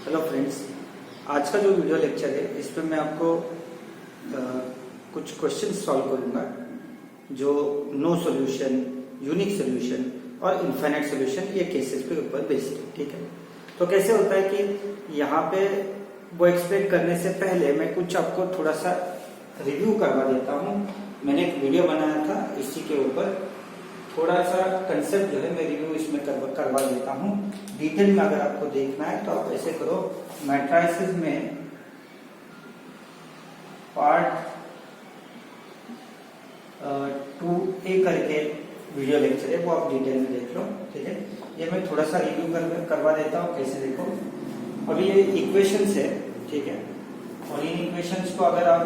Hello friends, आज का जो वीडियो लेक्चर है इसमें मैं आपको कुछ क्वेश्चन सॉल्व करूंगा जो नो सॉल्यूशन, यूनिक सॉल्यूशन और इनफाइनाइट सॉल्यूशन ये केसेस के ऊपर बेस्ड है। ठीक है, तो कैसे होता है कि यहाँ पे वो एक्सप्लेन करने से पहले मैं कुछ आपको थोड़ा सा रिव्यू करवा देता हूँ। मैंने एक वीडियो बनाया था इसी के ऊपर, थोड़ा सा कंसेप्ट जो है मैं रिव्यू इसमें करवा देता हूँ। डिटेल में अगर आपको देखना है तो आप ऐसे करो, मैट्रिसेस में पार्ट 2A करके वीडियो लेक्चर है, वो आप डिटेल में देख लो। ठीक है, ये मैं थोड़ा सा रिव्यू करवा देता हूँ। कैसे देखो, अभी ये इक्वेशंस है, ठीक है, और इन इक्वेशंस को अगर आप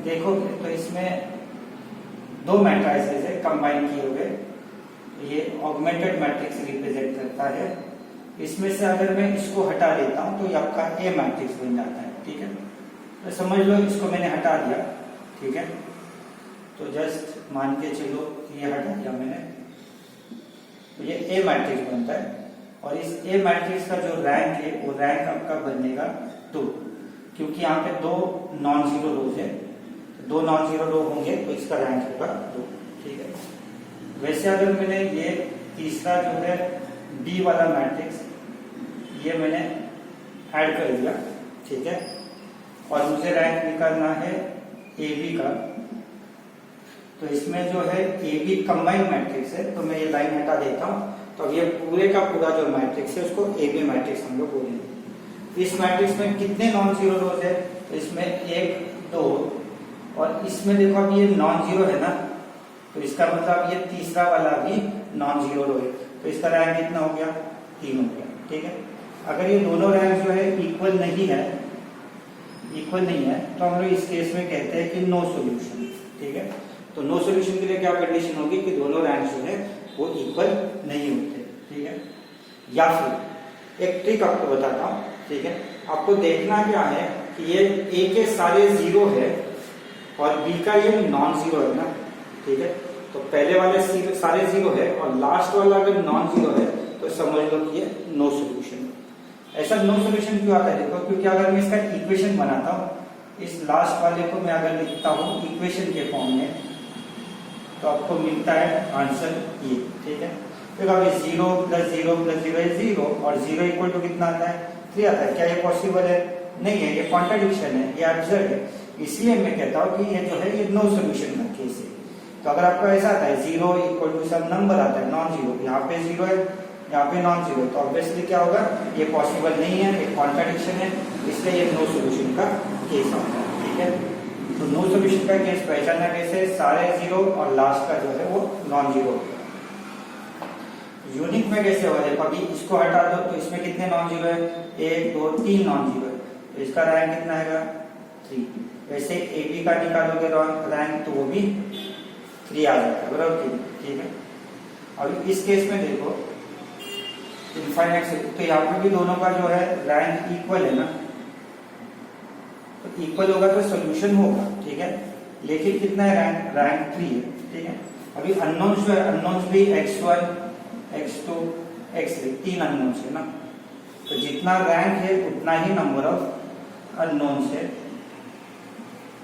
देखोगे तो इसमें दो मैट्रिसेस है कंबाइन किए हुए। ये ऑगमेंटेड मैट्रिक्स रिप्रेजेंट करता है। इसमें से अगर मैं इसको हटा देता हूं तो ये आपका ए मैट्रिक्स बन जाता है। ठीक है, तो समझ लो इसको मैंने हटा दिया। ठीक है, तो जस्ट मान के चलो ये हटा दिया मैंने, तो ये ए मैट्रिक्स बनता है। और इस ए मैट्रिक्स का जो रैंक है वो रैंक आपका बनेगा 2, क्योंकि यहाँ पे दो नॉन जीरो रोज है, दो नॉन जीरो रो होंगे तो इसका रैंक होगा 2। ठीक है, वैसे अगर मैंने ये तीसरा जो है डी वाला मैट्रिक्स ये मैंने ऐड कर दिया, ठीक है, और मुझे रैंक निकालना है ए बी का, तो इसमें जो है ए बी कंबाइंड मैट्रिक्स है, तो मैं ये लाइन हटा देता हूं। तो ये पूरे का पूरा जो मैट्रिक्स है उसको ए बी मैट्रिक्स हम लोग बोलेंगे। इस मैट्रिक्स में कितने नॉन जीरो रोज है, तो इसमें 1 2, और इसमें देखो अब ये नॉन जीरो है ना, तो इसका मतलब ये तीसरा वाला भी नॉन जीरो रो है, तो इसका रैंक कितना हो गया, 3 हो गया। ठीक है, अगर ये दोनों रैंक जो है इक्वल नहीं है, तो हम लोग इस केस में कहते हैं कि नो सॉल्यूशन। ठीक है, तो नो सॉल्यूशन के लिए क्या कंडीशन होगी कि दोनों रैंक जो है वो इक्वल नहीं होते। ठीक है, या फिर एक ट्रिक आपको बताता हूँ। ठीक है, आपको देखना क्या है कि ये ए के सारे जीरो है और बी का ये नॉन जीरो है ना। ठीक है, तो पहले वाले सारे जीरो है और लास्ट वाला अगर नॉन जीरो है तो समझ लो कि ये नो सॉल्यूशन। ऐसा नो सॉल्यूशन क्यों आता है, देखो, क्योंकि अगर मैं इसका इक्वेशन बनाता हूँ, इस लास्ट वाले को मैं अगर लिखता हूँ इक्वेशन के फॉर्म में, तो आपको मिलता है आंसर ये। ठीक है, तो अभी 0 + 0 + 0 है 0, और 0 इक्वल टू कितना आता है, 3 आता है। क्या ये पॉसिबल है? नहीं है, ये कॉन्ट्राडिक्शन है, ये एब्सर्ड है। इसलिए मैं कहता हूँ कि ये जो है ये नो सॉल्यूशन का केस है। तो अगर आपको ऐसा आता है 0 इक्वल टू सब नंबर आता है नॉन जीरो, यहाँ पे 0 है, यहाँ पे नॉन जीरो, तो ऑब्वियसली क्या होगा, ये पॉसिबल नहीं है, ये कॉन्ट्राडिक्शन है, इसलिए ये नो सॉल्यूशन का केस आता है। ठीक है, तो नो सॉल्यूशन का केस पहचानना कैसे, सारे जीरो और लास्ट का जो है वो नॉन जीरो। यूनिक में कैसे होगा, देखो अभी इसको हटा दो तो इसमें कितने नॉन जीरो है, 1 2 3 नॉन जीरो है, तो इसका रैंक कितना आएगा, 3। वैसे ए बी का निकालोगे रैंक तो वो भी 3 आ जाएगा, बराबर। ठीक है, अब इस केस में देखो इनफाइनाइट से, तो यहाँ पे भी दोनों का जो है रैंक इक्वल है ना, तो इक्वल होगा तो सॉल्यूशन होगा। ठीक है, लेकिन कितना है रैंक 3 है। ठीक है, अभी अननोन्स जो है, अननोन्स भी x1 x2 x3 3 अननोन्स है ना, तो जितना रैंक है उतना ही नंबर ऑफ अननोन्स है।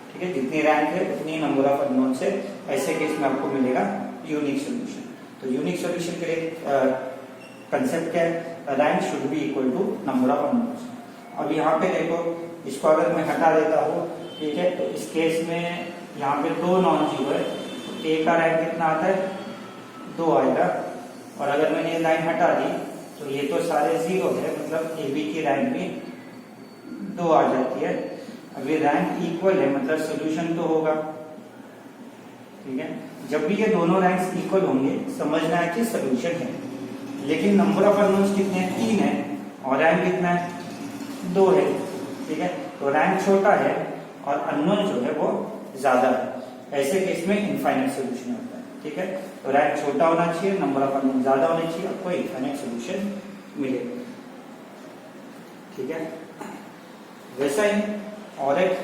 ठीक है, जितनी रैंक है उतनी नंबर ऑफ अननोन्स है। ऐसे केस में आपको मिलेगा यूनिक सॉल्यूशन। तो यूनिक सॉल्यूशन के लिए कंसेप्ट क्या है, rank should be equal to number of unknowns. अब यहाँ पे देखो, इसको अगर मैं हटा देता हूँ, ठीक है, तो इस केस में यहाँ पे 2 नॉन जीरो है, तो ए का रैंक कितना आता है, 2 आएगा। और अगर मैंने ये लाइन हटा दी तो ये तो सारे जीरो है, मतलब ए बी की रैंक भी 2 आ जाती है। अभी रैंक इक्वल है मतलब सोल्यूशन तो होगा। ठीक है, जब भी ये दोनों रैंक्स इक्वल होंगे समझना है कि सोल्यूशन है। लेकिन नंबर ऑफ अननोन्स कितने हैं, 3 है, और रैंक कितना है, 2 है। ठीक है, तो रैंक छोटा है और अननोन जो है वो ज्यादा है। ऐसे केस में इनफाइनाइट सोल्यूशन होता है। ठीक है, तो रैंक छोटा होना चाहिए, नंबर ऑफ अननोन ज्यादा होने चाहिए, आपको इनफाइनाइट सोल्यूशन मिलेगा। ठीक है, वैसा ही और एक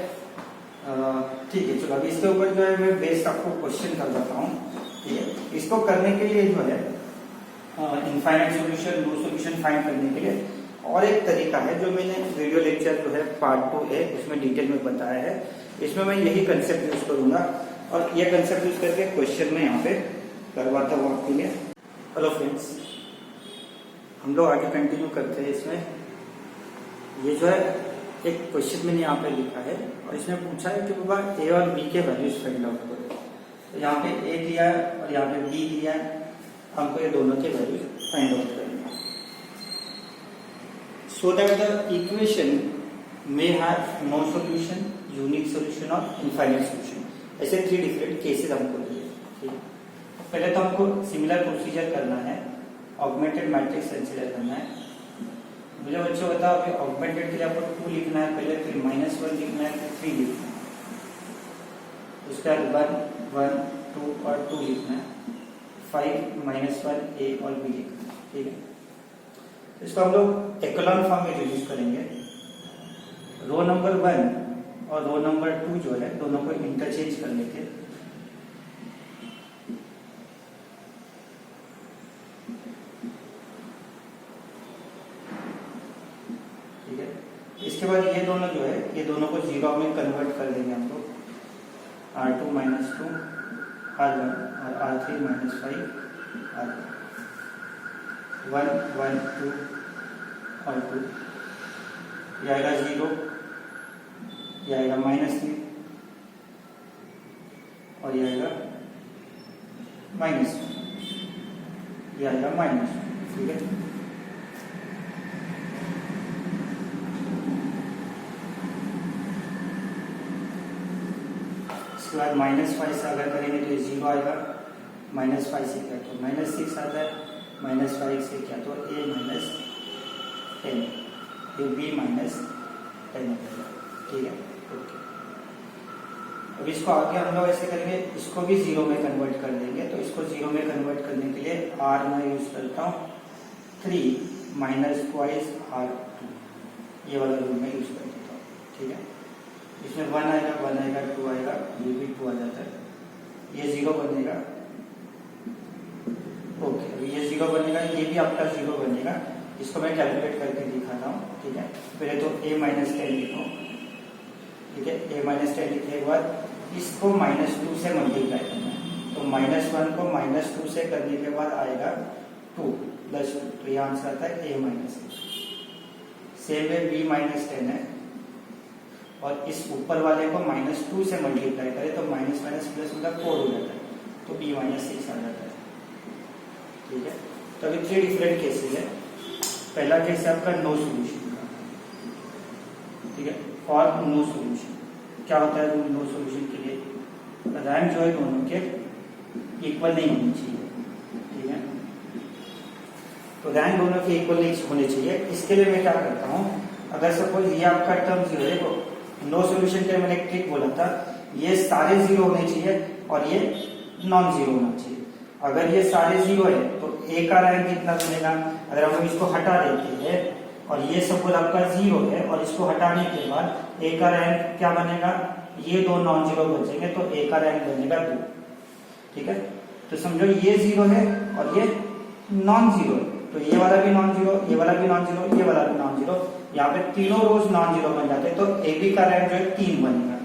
ठीक है, चलो अभी इसके ऊपर जो है मैं बेस्ड आपको क्वेश्चन करवाता हूँ। ठीक है, इसको करने के लिए जो है infinite solution, no solution find करने के लिए और एक तरीका है जो मैंने वीडियो लेक्चर जो है पार्ट 2 है उसमें डिटेल में बताया है। इसमें मैं यही कंसेप्ट यूज करूंगा और ये कंसेप्ट यूज करके क्वेश्चन में यहाँ पे करवाता हूँ आपके लिए। हेलो फ्रेंड्स, हम लोग आगे कंटिन्यू करते हैं। इसमें ये जो है एक क्वेश्चन मैंने यहाँ पे लिखा है और इसमें पूछा है कि बाबा ए और बी के वैल्यूज फाइंड आउट करो। तो यहाँ पे ए दिया है और यहाँ पे बी दिया है, हमको ये दोनों के वैल्यूज फाइंड आउट करनी है। So that the equation may have no solution, unique solution और इनफाइनाइट सॉल्यूशन। ऐसे 3 डिफरेंट केसेस हमको दिए। ठीक है, पहले तो हमको सिमिलर प्रोसीजर करना है, ऑगमेंटेड मैट्रिक्स कंसीडर करना है। मुझे बच्चों बताओ कि ऑगमेंटेड के लिए आपको 2 लिखना है पहले, फिर -1 लिखना है, फिर 3 लिखना है, उसके बाद 1, 1, 2 और 2 लिखना है, 5, -1 ए और बी लिखना है। ठीक है, इसको हम लोग एक्लॉन फॉर्म में रिड्यूस करेंगे। रो नंबर 1 और रो नंबर 2 जो है दोनों को इंटरचेंज कर लेंगे। ठीक है, इसके बाद ये दोनों जो है ये दोनों को 0 में कन्वर्ट कर देंगे हम लोग। R2 - 2 R1 और R3 - 5 R1, 1, 1, 2 और 2, ये आएगा 0, ये आएगा -3 और ये आएगा -1, ये आएगा -1। ठीक है, इसके बाद -5 से अगर करेंगे तो ये 0 आएगा, -5 से क्या तो -6 आता है, -5 से क्या तो a - 10, ये b - 10 होगा। ठीक है, ओके। अब इसको आगे हम लोग ऐसे करेंगे, इसको भी 0 में कन्वर्ट कर देंगे। तो इसको 0 में कन्वर्ट करने के लिए r मैं यूज करता हूँ 3 - twice r2, ये वाला रूल में यूज कर देता हूँ। ठीक है, इसमें 1 आएगा, 1 आएगा, 2 आएगा, ये भी 2 आ जाता है, ये 0 बनेगा। ओके, अभी ये 0 बनेगा, ये भी आपका 0 बनेगा। इसको मैं कैलकुलेट करके दिखाता हूँ। ठीक है, पहले तो a - 10 लिखो। ठीक है, a - 10 लिखने के बाद इसको -2 से मल्टीप्लाई करना है। तो -1 को -2 से करने के बाद आएगा 2 + 2, तो ये आंसर आता है a - 1। सेम वे b - 10 है और इस ऊपर वाले को -2 से मल्टीप्लाई करें तो माइनस प्लस मतलब 4 हो जाता है, तो b - 6 आ जाता है। ठीक है, तो अभी 3 डिफरेंट केसेस है। पहला केस है आपका नो सॉल्यूशन का। ठीक है, फॉर नो सॉल्यूशन क्या होता है? नो सॉल्यूशन के लिए रैंक जो है दोनों के इक्वल नहीं होनी चाहिए। ठीक है, तो रैंक दोनों के इक्वल नहीं होने चाहिए। इसके लिए मैं क्या करता हूँ, अगर सपोज ये आपका टर्म 0 है, तो नो सॉल्यूशन के लिए मैंने एक ट्रिक बोला था, ये सारे 0 होने चाहिए और ये नॉन 0 होना चाहिए। अगर ये सारे 0 है तो ए का रैंक कितना बनेगा? अगर हम इसको हटा देते हैं और ये सपोज आपका 0 है और इसको हटाने के बाद ए का रैंक क्या बनेगा? ये 2 नॉन 0 बचेंगे तो ए का रैंक बनेगा 2। ठीक है, तो समझो ये 0 है और ये नॉन 0 है, तो ये वाला भी नॉन 0, ये वाला भी नॉन 0, ये वाला भी नॉन 0, यहाँ पे तीनों रोज नॉन 0 बन जाते हैं, तो ए बी का रैंक जो है 3 बनेगा।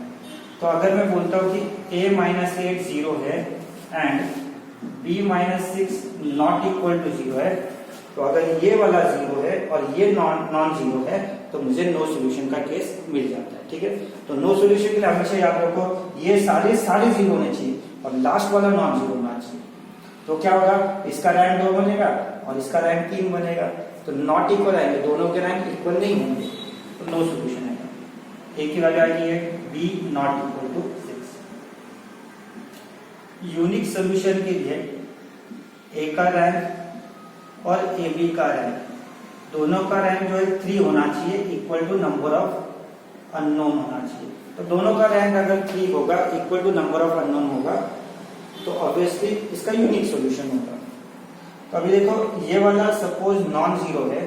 तो अगर मैं बोलता हूँ कि a - 8 0 है and b - 6 not equal to 0 है, तो अगर ये वाला 0 है और ये नॉन 0 है तो मुझे नो सॉल्यूशन का केस मिल जाता है। ठीक है, तो नो सॉल्यूशन के लिए हमेशा याद रखो ये सारे 0 होने चाहिए और लास्ट वाला नॉन 0 होना चाहिए। तो क्या होगा, इसका रैंक 2 बनेगा और इसका रैंक 3 बनेगा, तो नॉट इक्वल आएंगे, दोनों के रैंक इक्वल नहीं होंगे, तो नो सॉल्यूशन आएगा। एक की वैल्यू आएगी है b not equal to 6। Unique solution के लिए ए का रैंक और ए बी का रैंक दोनों का रैंक जो है 3 होना चाहिए, equal to number of unknown होना चाहिए। तो दोनों का रैंक अगर 3 होगा, equal to number of unknown होगा, तो ऑब्वियसली इसका यूनिक सॉल्यूशन होगा। तो अभी देखो ये वाला सपोज नॉन 0 है,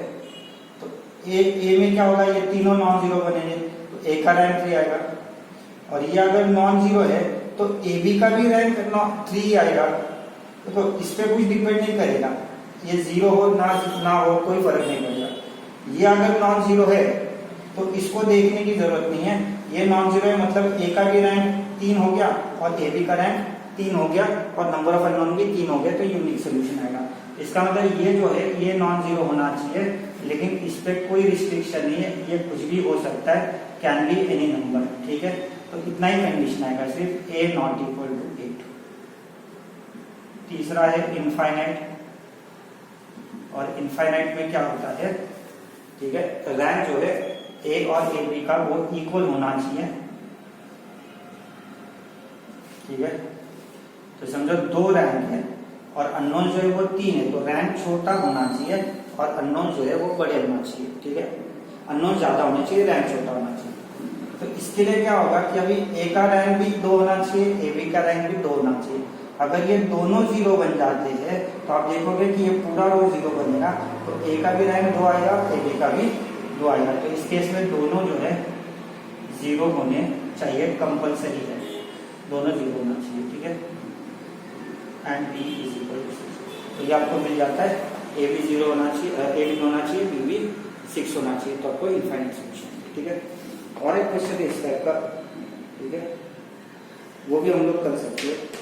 तो ए में क्या होगा, ये तीनों नॉन 0 बनेंगे, तो ए का रैंक 3 आएगा। और ये अगर नॉन 0 है तो ए बी का भी रैंक 3 आएगा। तो इस पे कुछ डिपेंड नहीं करेगा, ये 0 हो ना हो कोई फर्क नहीं पड़ेगा। ये अगर नॉन जीरो है तो इसको देखने की जरूरत नहीं है, ये नॉन जीरो है मतलब ए का भी रैंक 3 हो गया और ए बी का रैंक 3 हो गया और नंबर ऑफ अननोन भी 3 हो गया, तो यूनिक सोल्यूशन आएगा। इसका मतलब ये जो है ये नॉन जीरो होना चाहिए, लेकिन इस पे कोई रिस्ट्रिक्शन नहीं है, ये कुछ भी हो सकता है, कैन बी एनी नंबर, ठीक है। तो इतना ही कंडीशन आएगा, सिर्फ ए नॉट इक्वल टू 8। तीसरा है इनफाइनाइट, और इनफाइनाइट में क्या होता है, ठीक है, रैंक जो है ए और ए बी का वो इक्वल होना चाहिए, ठीक है। तो समझो दो रैंक है और अननोन जो है वो 3 है, तो रैंक छोटा होना चाहिए और अननोन जो है वो बड़े होना चाहिए, ठीक है। अननोन ज्यादा होना चाहिए, रैंक छोटा होना चाहिए। तो इसके लिए क्या होगा कि अभी ए का रैंक भी 2 होना चाहिए, ए बी का रैंक भी 2 होना चाहिए। अगर ये दोनों जीरो बन जाते हैं तो आप देखोगे कि ये पूरा रो जीरो बनेगा, तो ए का भी रैंक 2 आएगा, ए बी का भी 2 आएगा। तो इस केस में दोनों जो है जीरो होने चाहिए, कंपल्सरी है, दोनों जीरो होना चाहिए, ठीक है। And B is equal to 6, तो ये आपको मिल जाता है, ए बी 0 होना चाहिए, ए बी होना चाहिए, बी भी 6 होना चाहिए, तो आपको इनफाइनाइट सोल्यूशन, ठीक है। और एक क्वेश्चन है इस टाइप का, ठीक है, वो भी हम लोग कर सकते हैं।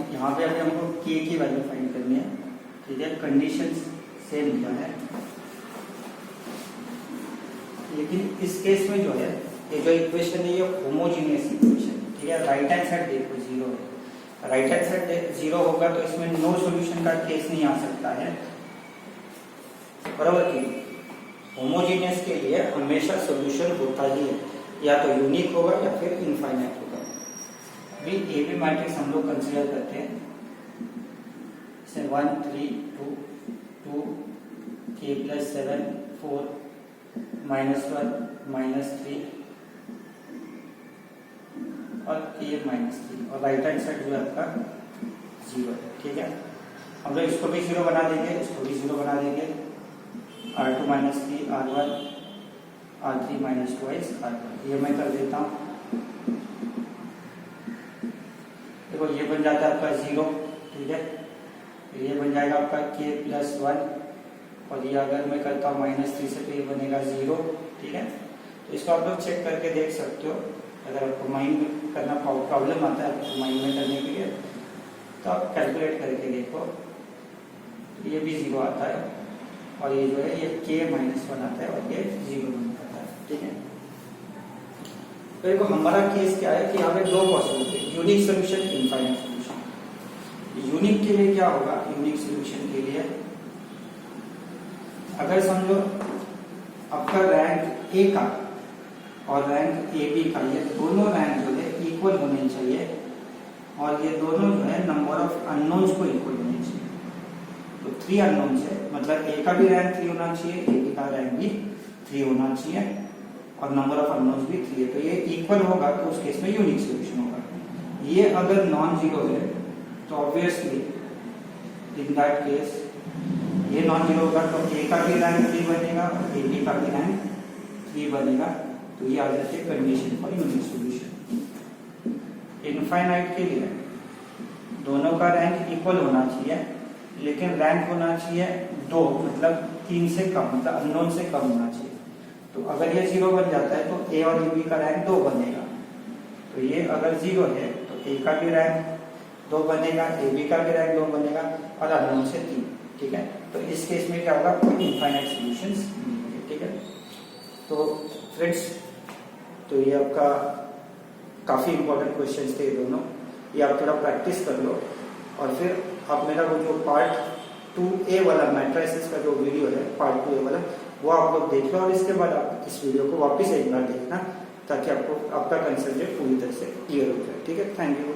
यहाँ पे अभी हमको के की वैल्यू फाइंड करनी है, ठीक है। कंडीशन सेम दिया है, लेकिन इस केस में जो है ये जो इक्वेशन है ये होमोजीनियस इक्वेशन, ठीक है। राइट हैंड साइड देखो जीरो है, राइट हैंड साइड जीरो होगा तो इसमें नो सॉल्यूशन का केस नहीं आ सकता है, बराबर की। होमोजीनियस के लिए हमेशा सॉल्यूशन होता ही है, या तो यूनिक होगा या फिर इनफाइनाइट होगा। अभी ए बी मैट्रिक्स हम लोग कंसीडर करते हैं, 1 3 2 2 k + 7 4 -1 -3 और k -3, और राइट हैंड साइड जो है आपका 0 है, ठीक है। हम लोग इसको भी 0 बना देंगे, इसको भी 0 बना देंगे, r2 - 3 r1 r3 - 2 r1, ये मैं कर देता हूँ। देखो ये बन जाता है आपका 0, ठीक है। ये बन जाएगा आपका k + 1, और ये अगर मैं करता हूँ -3 से तो ये बनेगा 0, ठीक है। तो इसको आप लोग चेक करके देख सकते हो, अगर आपको माइंड में करना प्रॉब्लम आता है आपको माइंड में करने के लिए, तो आप कैलकुलेट करके देखो, ये भी 0 आता है, और ये जो है ये k - 1 आता है, और ये 0 बन जाता है, ठीक है। तो देखो हमारा केस क्या है कि यहाँ पे दो possibility, unique solution, infinite solution. Unique के लिए क्या होगा, यूनिक सोल्यूशन के लिए अगर समझो आपका रैंक ए का और रैंक ए बी का, ये दोनों रैंक जो है इक्वल होने चाहिए, और ये दोनों जो है नंबर ऑफ अननोन्स को इक्वल होने चाहिए। तो 3 अननोन्स है, मतलब ए का भी रैंक 3 होना चाहिए, ए बी का रैंक भी 3 होना चाहिए, और नंबर ऑफ अननोन्स भी 3 है, तो ये इक्वल होगा, तो उस केस में यूनिक सोल्यूशन होगा। ये अगर नॉन जीरो है तो ऑब्वियसली इन दैट केस ये नॉन जीरो होगा, तो ए का भी रैंक 3 बनेगा और ए बी का भी रैंक 3 बनेगा, तो ये आ जाती है condition for unique solution. Infinite के लिए दोनों का रैंक इक्वल होना चाहिए, लेकिन रैंक होना चाहिए 2, मतलब 3 से कम, मतलब अननोन से कम होना चाहिए। तो अगर ये 0 बन जाता है तो ए और बी का रैंक 2 बनेगा, तो ये अगर 0 है तो ए का भी रैंक 2 बनेगा, ए बी का भी रैंक 2 बनेगा, और अननोन से 3, ठीक है। तो इस केस में क्या होगा, कोई इनफाइनाइट सॉल्यूशंस नहीं होंगे, ठीक है। तो फ्रेंड्स, तो ये आपका काफी इंपॉर्टेंट क्वेश्चंस थे दोनों, ये आप थोड़ा प्रैक्टिस कर लो, और फिर आप मेरा वो जो पार्ट 2A वाला मैट्रिसेस का जो वीडियो है पार्ट 2A वाला वो आप लोग देख लो और इसके बाद आप इस वीडियो को वापस एक बार देखना ताकि आपको आपका कंसेप्ट पूरी तरह से क्लियर हो जाए। ठीक है, थैंक यू।